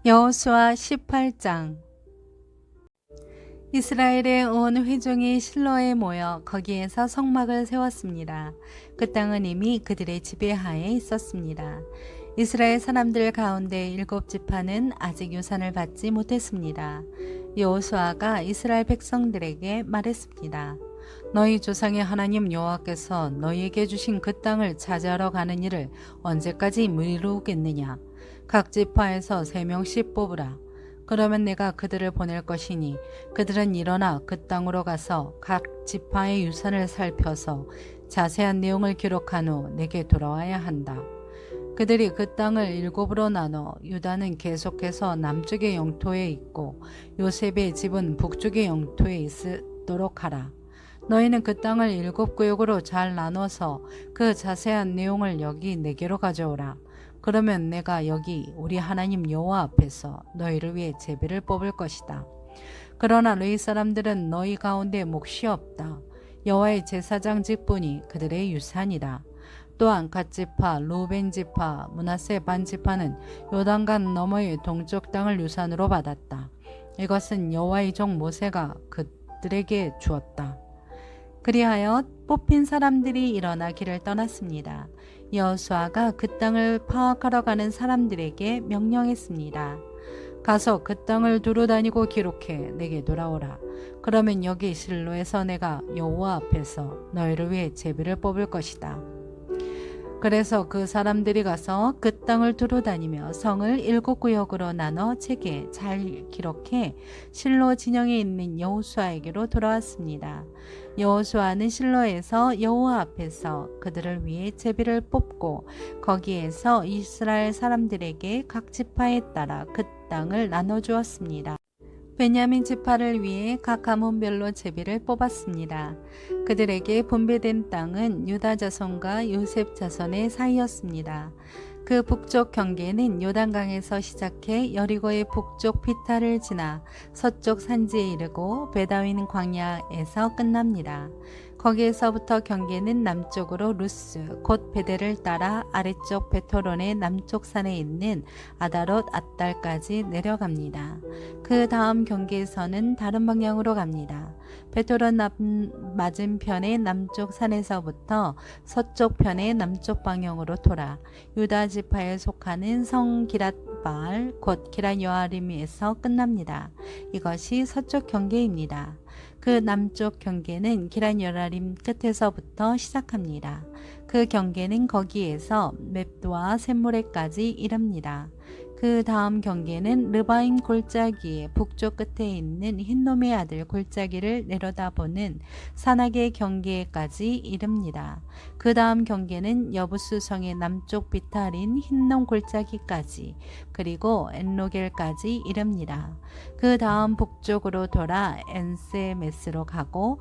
여호수아 18장. 이스라엘의 온 회중이 실로에 모여 거기에서 성막을 세웠습니다. 그 땅은 이미 그들의 지배하에 있었습니다. 이스라엘 사람들 가운데 7지파는 아직 유산을 받지 못했습니다. 여호수아가 이스라엘 백성들에게 말했습니다. 너희 조상의 하나님 여호와께서 너희에게 주신 그 땅을 차지하러 가는 일을 언제까지 미루겠느냐? 각 지파에서 3명씩 뽑으라. 그러면 내가 그들을 보낼 것이니 그들은 일어나 그 땅으로 가서 각 지파의 유산을 살펴서 자세한 내용을 기록한 후 내게 돌아와야 한다. 그들이 그 땅을 7으로 나눠 유다는 계속해서 남쪽의 영토에 있고 요셉의 집은 북쪽의 영토에 있도록 하라. 너희는 그 땅을 7구역으로 잘 나눠서 그 자세한 내용을 여기 내게로 가져오라. 그러면 내가 여기 우리 하나님 여호와 앞에서 너희를 위해 제비를 뽑을 것이다. 그러나 레위 사람들은 너희 가운데 몫이 없다. 여호와의 제사장 직분이 그들의 유산이다. 또한 갓지파, 루벤지파, 므낫세 반지파는 요단강 너머의 동쪽 땅을 유산으로 받았다. 이것은 여호와의 종 모세가 그들에게 주었다. 그리하여 뽑힌 사람들이 일어나 길을 떠났습니다. 여호수아가 그 땅을 파악하러 가는 사람들에게 명령했습니다. 가서 그 땅을 두루 다니고 기록해 내게 돌아오라. 그러면 여기 실로에서 내가 여호와 앞에서 너희를 위해 제비를 뽑을 것이다. 그래서 그 사람들이 가서 그 땅을 두루 다니며 성을 7구역으로 나눠 책에 잘 기록해 실로 진영에 있는 여호수아에게로 돌아왔습니다. 여호수아는 실로에서 여호와 앞에서 그들을 위해 제비를 뽑고 거기에서 이스라엘 사람들에게 각 지파에 따라 그 땅을 나눠주었습니다. 베냐민 지파를 위해 각 가문별로 제비를 뽑았습니다. 그들에게 분배된 땅은 유다 자손과 요셉 자손의 사이였습니다. 그 북쪽 경계는 요단강에서 시작해 여리고의 북쪽 피타를 지나 서쪽 산지에 이르고 베다윈 광야에서 끝납니다. 거기에서부터 경계는 남쪽으로 루스 곧 베델을 따라 아래쪽 베토론의 남쪽 산에 있는 아다롯 앗달까지 내려갑니다. 그 다음 경계에서는 다른 방향으로 갑니다. 베토론 맞은편의 남쪽 산에서부터 서쪽 편의 남쪽 방향으로 돌아 유다 지파에 속하는 성 기랏바알 곧 기랏 여아림에서 끝납니다. 이것이 서쪽 경계입니다. 그 남쪽 경계는 기랏 여아림 끝에서부터 시작합니다. 그 경계는 거기에서 맵도와 샘무레까지 이릅니다. 그 다음 경계는 르바임 골짜기의 북쪽 끝에 있는 흰놈의 아들 골짜기를 내려다보는 산악의 경계까지 이릅니다. 그 다음 경계는 여부스 성의 남쪽 비탈인 흰놈 골짜기까지 그리고 엔로겔까지 이릅니다. 그 다음 북쪽으로 돌아 엔세메스로 가고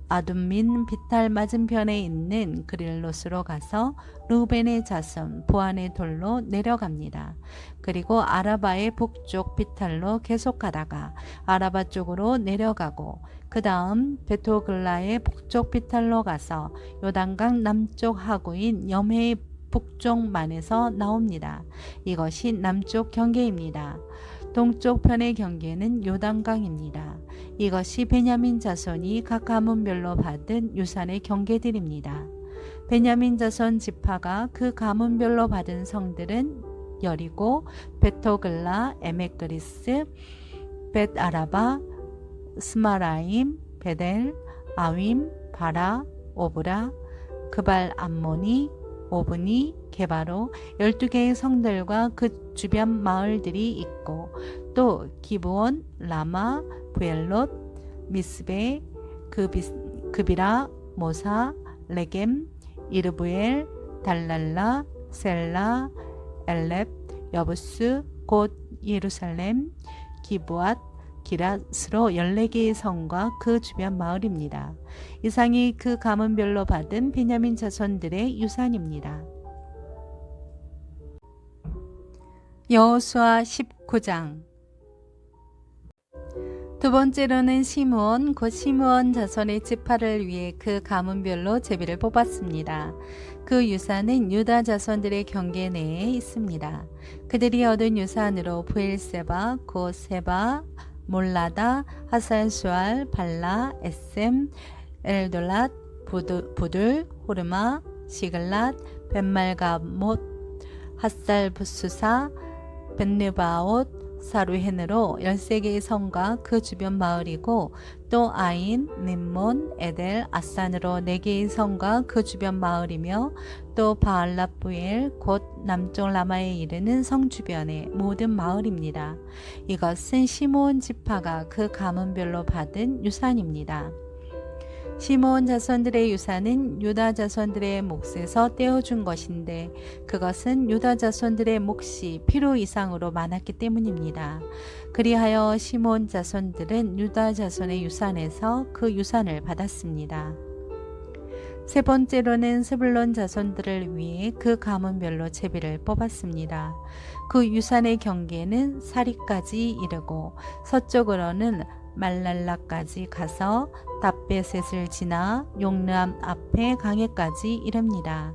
아둠민 비탈 맞은편에 있는 그릴롯으로 가서 루벤의 자손 보안의 돌로 내려갑니다. 그리고 아라바의 북쪽 비탈로 계속가다가 아라바 쪽으로 내려가고 그 다음 베토글라의 북쪽 비탈로 가서 요단강 남쪽 하구인 염해의 북쪽만에서 나옵니다. 이것이 남쪽 경계입니다. 동쪽 편의 경계는 요단강입니다. 이것이 베냐민 자손이 각 가문별로 받은 유산의 경계들입니다. 베냐민 자손 지파가 그 가문별로 받은 성들은 여리고, 베토글라, 에메그리스, 벳아라바, 스마라임, 베델, 아윈, 바라, 오브라, 그발 암모니, 오브니, 게바로 12개의 성들과 그 주변 마을들이 있고 또 기브온, 라마, 부엘롯, 미스베, 그비라, 모사, 레겜, 이르부엘, 달랄라, 셀라, 엘렙, 여부스, 곧 예루살렘, 기브앗, 기랏으로 14개의 성과 그 주변 마을입니다. 이상이 그 가문별로 받은 베냐민 자손들의 유산입니다. 여호수아 19장. 두 번째로는 시므온 곧 시므온 자손의 지파를 위해 그 가문별로 제비를 뽑았습니다. 그 유산은 유다 자손들의 경계 내에 있습니다. 그들이 얻은 유산으로 브엘세바, 곧 세바, 몰라다, 하살수알, 발라, 에셈, 엘돌랏, 부들, 호르마, 시글랏, 벤말가못, 핫살부수사, 벤느바옷, 사루헨으로 13개의 성과 그 주변 마을이고 또 아인, 림몬, 에델, 아산으로 4개의 성과 그 주변 마을이며 또 바알라부엘 곧 남쪽 라마에 이르는 성 주변의 모든 마을입니다. 이것은 시므온 지파가 그 가문별로 받은 유산입니다. 시므온 자손들의 유산은 유다 자손들의 몫에서 떼어준 것인데 그것은 유다 자손들의 몫이 필요 이상으로 많았기 때문입니다. 그리하여 시므온 자손들은 유다 자손의 유산에서 그 유산을 받았습니다. 세 번째로는 스불론 자손들을 위해 그 가문별로 제비를 뽑았습니다. 그 유산의 경계는 사리까지 이르고 서쪽으로는 말랄라까지 가서 답베셋을 지나 용르암 앞에 강해까지 이릅니다.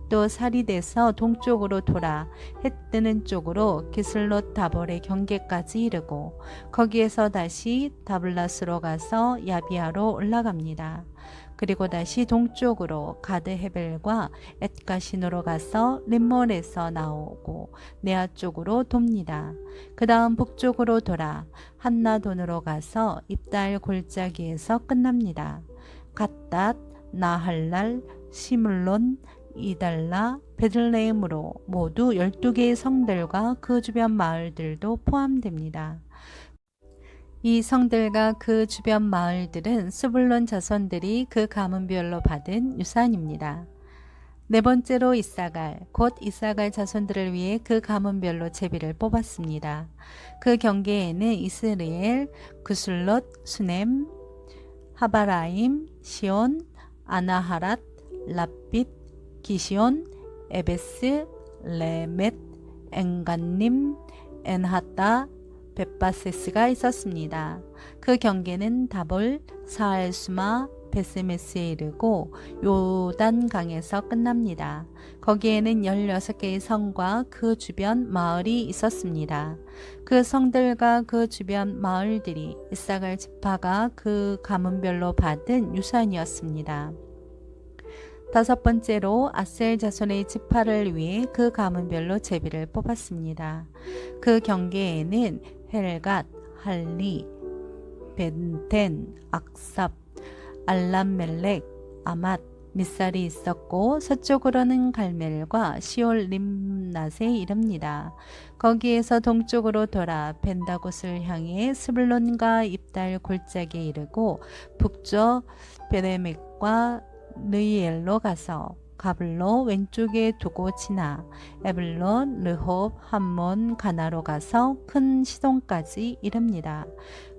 또 사리돼서 동쪽으로 돌아 해 뜨는 쪽으로 기슬롯 다볼의 경계까지 이르고 거기에서 다시 다블라스로 가서 야비아로 올라갑니다. 그리고 다시 동쪽으로 가드 헤벨과 엣가신으로 가서 림몬에서 나오고 네아 쪽으로 돕니다. 그 다음 북쪽으로 돌아 한나돈으로 가서 입달 골짜기에서 끝납니다. 갓닷, 나할랄, 시물론, 이달라, 베들레헴으로 모두 12개의 성들과 그 주변 마을들도 포함됩니다. 이 성들과 그 주변 마을들은 스불론 자손들이 그 가문별로 받은 유산입니다. 네 번째로 이사갈, 곧 이사갈 자손들을 위해 그 가문별로 제비를 뽑았습니다. 그 경계에는 이스라엘, 구슬롯, 수넴, 하바라임, 시온, 아나하랏, 랍빗, 기시온, 에베스, 레멧, 엔간님, 엔하다, 벳바세스가 있었습니다. 그 경계는 다볼, 사알수마, 베스메스에 이르고 요단강에서 끝납니다. 거기에는 16개의 성과 그 주변 마을이 있었습니다. 그 성들과 그 주변 마을들이 이사갈 지파가 그 가문별로 받은 유산이었습니다. 다섯 번째로 아셀 자손의 지파를 위해 그 가문별로 제비를 뽑았습니다. 그 경계에는 헬갓, 할리, 벤텐, 악삽, 알람멜렉, 아맛, 밑살이 있었고 서쪽으로는 갈멜과 시올 림낫에 이릅니다. 거기에서 동쪽으로 돌아 벤다곳을 향해 스불론과 입달 골짜기에 이르고 북쪽 베레멕과 느이엘로 가서 가블로 왼쪽에 두고 지나 에블론, 르홉, 함몬, 가나로 가서 큰 시돈까지 이릅니다.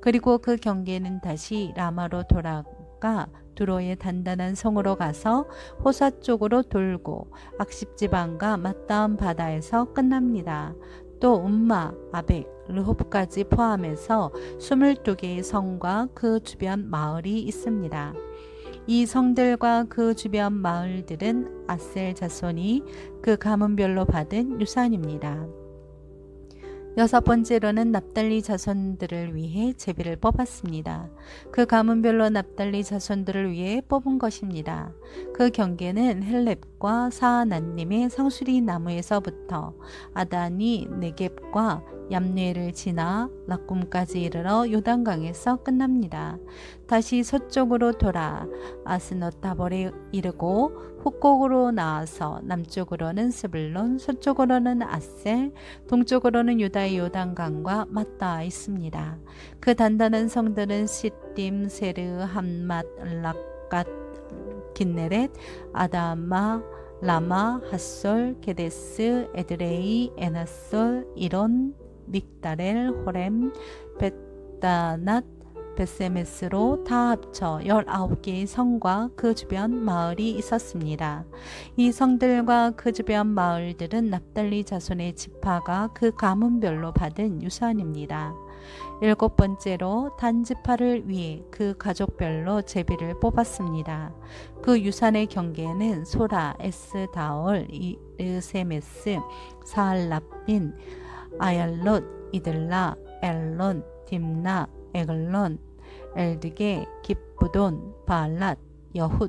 그리고 그 경계는 다시 라마로 돌아가 두로의 단단한 성으로 가서 호사 쪽으로 돌고 악십지방과 맞닿은 바다에서 끝납니다. 또 움마, 아벡, 르홉까지 포함해서 22개의 성과 그 주변 마을이 있습니다. 이 성들과 그 주변 마을들은 아셀 자손이 그 가문별로 받은 유산입니다. 여섯 번째로는 납달리 자손들을 위해 제비를 뽑았습니다. 그 가문별로 납달리 자손들을 위해 뽑은 것입니다. 그 경계는 헬렙과 사하난님의 상수리 나무에서부터 아다니 네겝과 얌뇌를 지나 락쿰까지 이르러 요단강에서 끝납니다. 다시 서쪽으로 돌아 아스노타볼에 이르고 북곡으로 나와서 남쪽으로는 스불론, 서쪽으로는 아셀, 동쪽으로는 유다의 요단강과 맞닿아 있습니다. 그 단단한 성들은 시딤, 세르, 함맛, 락갓, 긴네렛, 아다마, 라마, 핫솔, 게데스, 에드레이, 에나솔, 이론, 믹다렐, 호렘, 벳다낫, 베세메스로 다 합쳐 19개의 성과 그 주변 마을이 있었습니다. 이 성들과 그 주변 마을들은 납달리 자손의 지파가 그 가문별로 받은 유산입니다. 7번째로 단지파를 위해 그 가족별로 제비를 뽑았습니다. 그 유산의 경계는 소라, 에스다올, 이르세메스, 사알랍빈, 아얄롯, 이들라, 엘론, 딥나, 에글론, 엘드게, 기브돈, 바알랏, 여훗,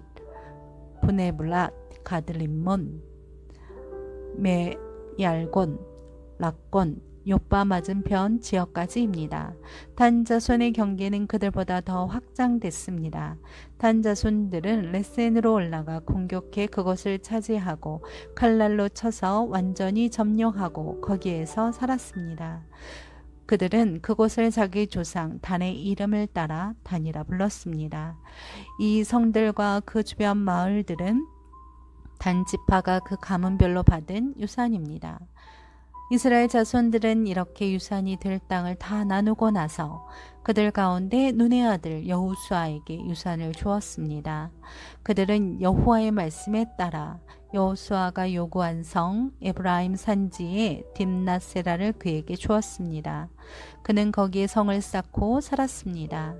브네블랏, 가드림몬, 메얄곤, 락곤, 요빠 맞은편 지역까지입니다. 단 자손의 경계는 그들보다 더 확장됐습니다. 단 자손들은 레센으로 올라가 공격해 그것을 차지하고 칼날로 쳐서 완전히 점령하고 거기에서 살았습니다. 그들은 그곳을 자기 조상 단의 이름을 따라 단이라 불렀습니다. 이 성들과 그 주변 마을들은 단 지파가 그 가문별로 받은 유산입니다. 이스라엘 자손들은 이렇게 유산이 될 땅을 다 나누고 나서 그들 가운데 눈의 아들 여호수아에게 유산을 주었습니다. 그들은 여호와의 말씀에 따라 여호수아가 요구한 성 에브라임 산지에 딥낫세라를 그에게 주었습니다. 그는 거기에 성을 쌓고 살았습니다.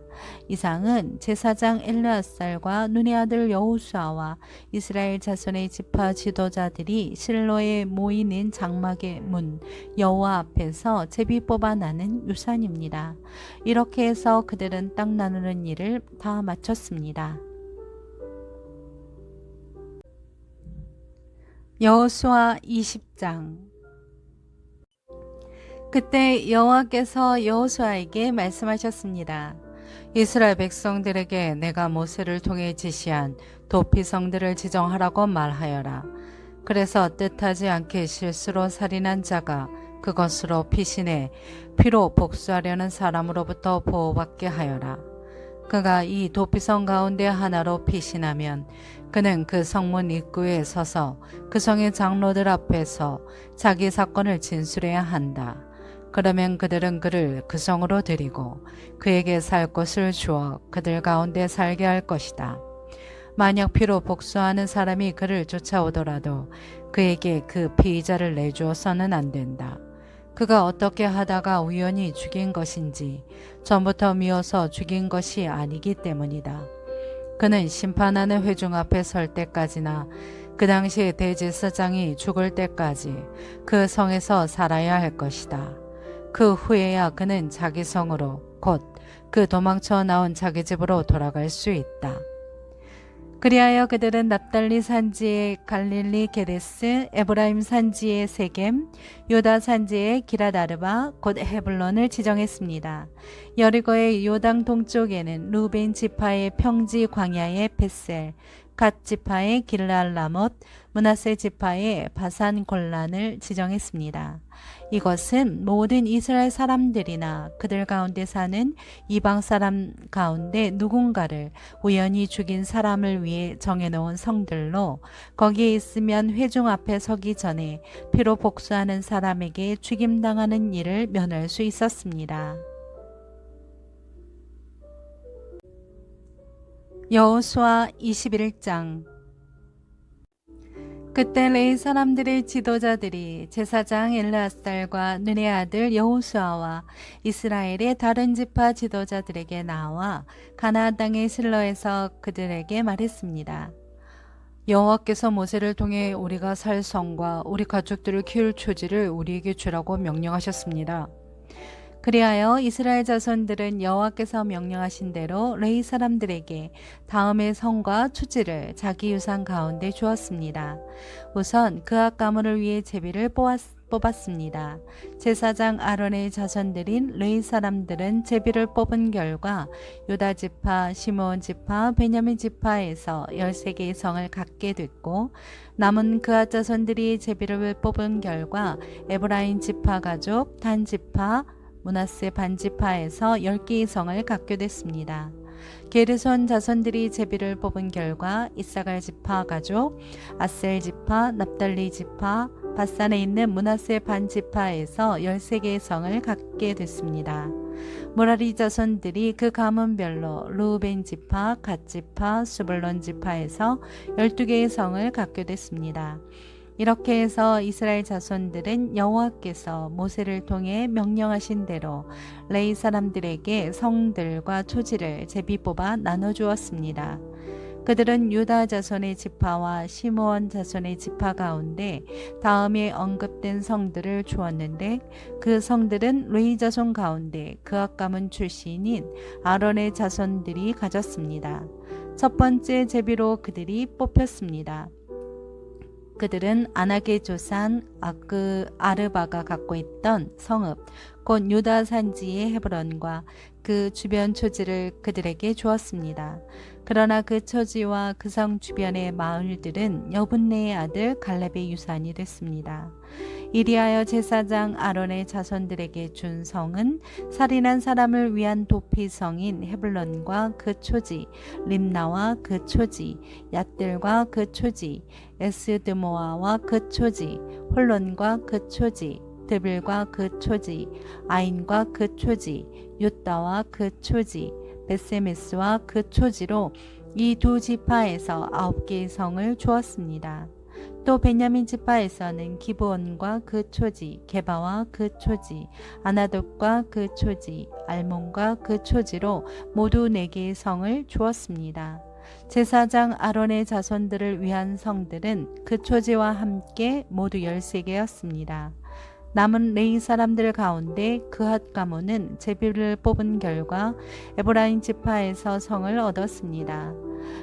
이상은 제사장 엘르앗살과 눈의 아들 여호수아와 이스라엘 자손의 지파 지도자들이 실로에 모이는 장막의 문 여호와 앞에서 제비 뽑아 나는 유산입니다. 이렇게 해서 그들은 땅 나누는 일을 다 마쳤습니다. 여호수아 20장. 그때 여호와께서 여호수아에게 말씀하셨습니다. 이스라엘 백성들에게 내가 모세를 통해 지시한 도피성들을 지정하라고 말하여라. 그래서 뜻하지 않게 실수로 살인한 자가 그것으로 피신해 피로 복수하려는 사람으로부터 보호받게 하여라. 그가 이 도피성 가운데 하나로 피신하면 그는 그 성문 입구에 서서 그 성의 장로들 앞에서 자기 사건을 진술해야 한다. 그러면 그들은 그를 그 성으로 데리고 그에게 살 곳을 주어 그들 가운데 살게 할 것이다. 만약 피로 복수하는 사람이 그를 쫓아오더라도 그에게 그 피의자를 내주어서는 안 된다. 그가 어떻게 하다가 우연히 죽인 것인지 전부터 미워서 죽인 것이 아니기 때문이다. 그는 심판하는 회중 앞에 설 때까지나 그 당시 대제사장이 죽을 때까지 그 성에서 살아야 할 것이다. 그 후에야 그는 자기 성으로 곧 그 도망쳐 나온 자기 집으로 돌아갈 수 있다. 그리하여 그들은 납달리 산지의 갈릴리 게데스, 에브라임 산지의 세겜, 요다 산지의 기라다르바, 곧 헤블론을 지정했습니다. 여리고의 요당 동쪽에는 루벤 지파의 평지 광야의 벳셀, 갓 지파의 길랄라못, 므낫세 지파의 바산 골란을 지정했습니다. 이것은 모든 이스라엘 사람들이나 그들 가운데 사는 이방 사람 가운데 누군가를 우연히 죽인 사람을 위해 정해놓은 성들로 거기에 있으면 회중 앞에 서기 전에 피로 복수하는 사람에게 죽임당하는 일을 면할 수 있었습니다. 여호수아 21장. 그때 레위 사람들의 지도자들이 제사장 엘르앗살과 눈의 아들 여호수아와 이스라엘의 다른 지파 지도자들에게 나와 가나안 땅의 실로에서 그들에게 말했습니다. 여호와께서 모세를 통해 우리가 살 성과 우리 가족들을 키울 초지를 우리에게 주라고 명령하셨습니다. 그리하여 이스라엘 자손들은 여호와께서 명령하신 대로 레위 사람들에게 다음의 성과 초지를 자기 유산 가운데 주었습니다. 우선 그앗 가문을 위해 제비를 뽑았습니다. 제사장 아론의 자손들인 레위 사람들은 제비를 뽑은 결과 유다 지파, 시므온 지파, 베냐민 지파에서 13개의 성을 갖게 됐고 남은 그앗 자손들이 제비를 뽑은 결과 에브라임 지파 가족, 단 지파, 므낫세 반지파에서 10개의 성을 갖게 됐습니다. 게르손 자손들이 제비를 뽑은 결과 이사갈 지파 가족, 아셀 지파, 납달리 지파, 바산에 있는 므낫세 반지파에서 13개의 성을 갖게 됐습니다. 모라리 자손들이 그 가문별로 르우벤 지파, 갓 지파, 스불론 지파에서 12개의 성을 갖게 됐습니다. 이렇게 해서 이스라엘 자손들은 여호와께서 모세를 통해 명령하신 대로 레위 사람들에게 성들과 초지를 제비 뽑아 나눠 주었습니다. 그들은 유다 자손의 지파와 시므온 자손의 지파 가운데 다음에 언급된 성들을 주었는데 그 성들은 레위 자손 가운데 그앗 가문 출신인 아론의 자손들이 가졌습니다. 첫 번째 제비로 그들이 뽑혔습니다. 그들은 아낙의 조상 아르바가 갖고 있던 성읍 곧 유다 산지의 헤브론과 그 주변 초지를 그들에게 주었습니다. 그러나 그 초지와 그 성 주변의 마을들은 여분네의 아들 갈렙의 유산이 됐습니다. 이리하여 제사장 아론의 자손들에게 준 성은 살인한 사람을 위한 도피성인 헤블론과 그 초지, 림나와 그 초지, 얏들과 그 초지, 에스드모아와 그 초지, 홀론과 그 초지, 드빌과 그 초지, 아인과 그 초지, 요따와 그 초지, 베세메스와 그 초지로 이 두 지파에서 9개의 성을 주었습니다. 또 베냐민 지파에서는 기브온과 그 초지, 게바와 그 초지, 아나돗과 그 초지, 알몬과 그 초지로 모두 4개의 성을 주었습니다. 제사장 아론의 자손들을 위한 성들은 그 초지와 함께 모두 13개였습니다. 남은 레위 사람들 가운데 그앗 가문은 제비를 뽑은 결과 에브라임 지파에서 성을 얻었습니다.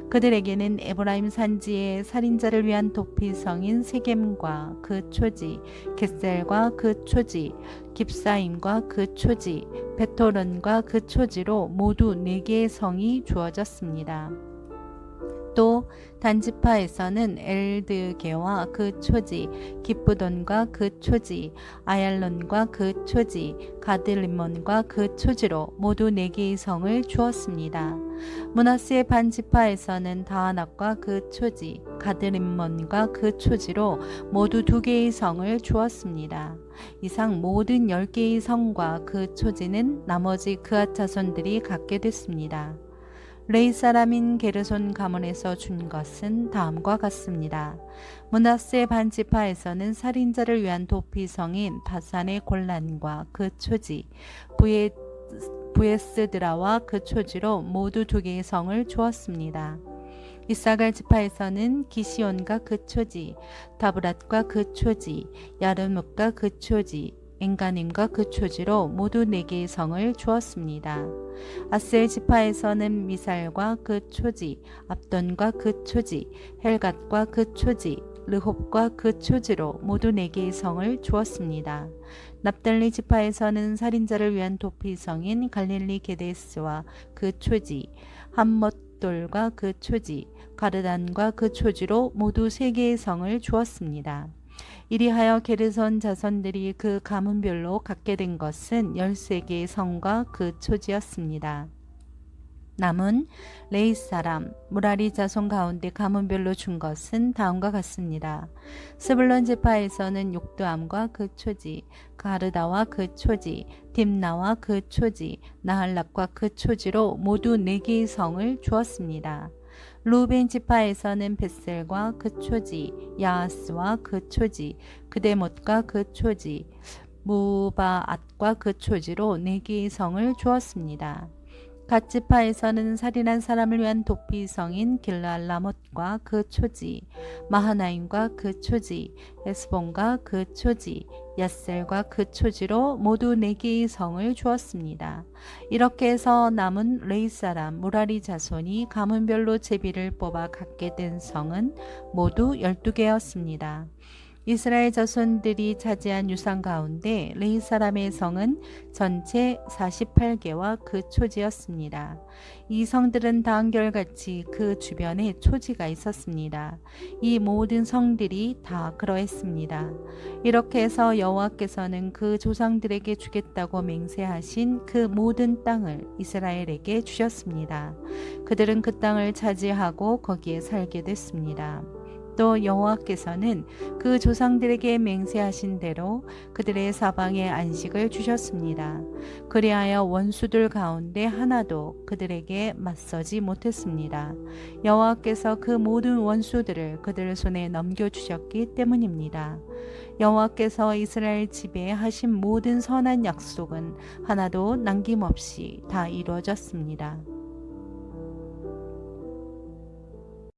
그들에게는 에브라임 산지의 살인자를 위한 도피성인 세겜과 그 초지, 겟셀과 그 초지, 깁사임과 그 초지, 베토론과 그 초지로 모두 4개의 성이 주어졌습니다. 또 단지파에서는 엘드게와 그 초지, 기쁘돈과 그 초지, 아얄론과 그 초지, 가드림몬과 그 초지로 모두 4개의 성을 주었습니다. 므낫세의 반지파에서는 다하낙과 그 초지, 가드림몬과 그 초지로 모두 2개의 성을 주었습니다. 이상 모든 10개의 성과 그 초지는 나머지 그앗 자손들이 갖게 됐습니다. 레위 사람인 게르손 가문에서 준 것은 다음과 같습니다. 므낫세 반지파에서는 살인자를 위한 도피성인 바산의 골란과 그 초지, 부에스드라와 그 초지로 모두 2개의 성을 주었습니다. 이사갈 지파에서는 기시온과 그 초지, 다브랏과 그 초지, 야르뭇과 그 초지, 엔가님과 그 초지로 모두 4개의 성을 주었습니다. 아셀 지파에서는 미살과 그 초지, 압돈과 그 초지, 헬갓과 그 초지, 르홉과 그 초지로 모두 4개의 성을 주었습니다. 납달리 지파에서는 살인자를 위한 도피성인 갈릴리 게데스와 그 초지, 함못돌과 그 초지, 가르단과 그 초지로 모두 3개의 성을 주었습니다. 이리하여 게르손 자손들이 그 가문별로 갖게 된 것은 13개의 성과 그 초지였습니다. 남은 레위 사람 무라리 자손 가운데 가문별로 준 것은 다음과 같습니다. 스불론 지파에서는 욕두암과 그 초지, 가르다와 그 초지, 딥나와 그 초지, 나할락과 그 초지로 모두 4개의 성을 주었습니다. 루벤 지파에서는 벳셀과 그 초지, 야하스와 그 초지, 그데못과 그 초지, 무바앗과 그 초지로 4개의 성을 주었습니다. 갓 지파에서는 살인한 사람을 위한 도피성인 길랄라못과 그 초지, 마하나임과 그 초지, 에스본과 그 초지, 얏셀과 그 초지로 모두 4개의 성을 주었습니다. 이렇게 해서 남은 레위 사람 무라리 자손이 가문별로 제비를 뽑아 갖게 된 성은 모두 12개였습니다. 이스라엘 자손들이 차지한 유산 가운데 레위 사람의 성은 전체 48개와 그 초지였습니다. 이 성들은 다 한결같이 그 주변에 초지가 있었습니다. 이 모든 성들이 다 그러했습니다. 이렇게 해서 여호와께서는 그 조상들에게 주겠다고 맹세하신 그 모든 땅을 이스라엘에게 주셨습니다. 그들은 그 땅을 차지하고 거기에 살게 됐습니다. 또 여호와께서는 그 조상들에게 맹세하신 대로 그들의 사방에 안식을 주셨습니다. 그리하여 원수들 가운데 하나도 그들에게 맞서지 못했습니다. 여호와께서 그 모든 원수들을 그들 손에 넘겨주셨기 때문입니다. 여호와께서 이스라엘 집에 하신 모든 선한 약속은 하나도 남김없이 다 이루어졌습니다.